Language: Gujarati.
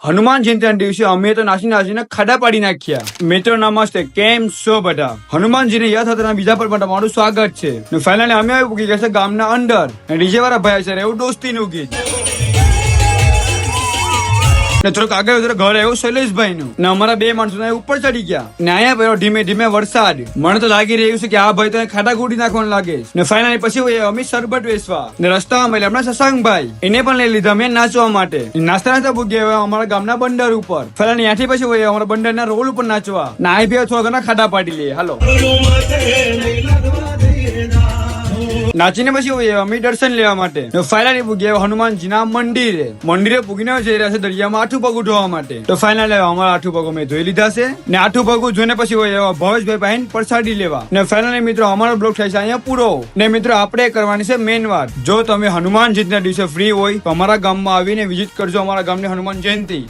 હનુમાન જયંતીના દિવસે અમે તો નાસીને ખાડા પાડી નાખ્યા. મિત્રો નમસ્તે, કેમ છો બધા? હનુમાનજીને યાદ થતા બીજા પર પણ તમારું સ્વાગત છે. ફાઇનલી અમે આવી પૂકી ગયા છે ગામના અંદર. ડીજે વાળા ભાઈ છે એવું દોસ્તીનું ગીત. ને થોડુંક આગળ ઘર એવું શૈલેષભાઈ નું ને અમારા બે માણસો ઉપર ચડી ગયા ને અહીંયા પડ્યો ધીમે ધીમે વરસાદ. મને તો લાગી રહ્યું છે કે આ ભાઈ તો ખાડા કૂટી નાખવાનું લાગે ને. ફાઇનલી પછી અમે શરબત વેચવા ને રસ્તામાં મળ્યા આપણા શશાંકભાઈ, એને પણ લઈ લીધા મેં નાચવા માટે. નાસ્તા પૂગ્યા અમારા ગામના બંદર ઉપર. ફાઇનલી ત્યાંથી પછી અમારા બંદરના રોડ ઉપર નાચવા ને આ બે થોડા ઘણા ખાડા પાડી લે. હાલો નાચીને પછી અમે દર્શન લેવા માટે ફાઇનલી પૂગ્યા હનુમાનજીના મંદિરે પૂગીને જઈ રહ્યા છે દરિયામાં આઠું પગ ધોવા માટે. તો ફાઇનલી અમારા આઠું પગ અમે ધોઈ લીધા છે ને આઠું પગ જોઈને પછી ભવેશભાઈ પાસે પ્રસાદી લેવા ને. ફાઇનલી મિત્રો અમારો બ્લોગ થાય છે અહીંયા પૂરો ને. મિત્રો આપણે કરવાની છે મેન વાત, જો તમે હનુમાન જયંતીના દિવસે ફ્રી હોય તો અમારા ગામમાં આવીને વિઝિટ કરજો અમારા ગામની હનુમાન જયંતી.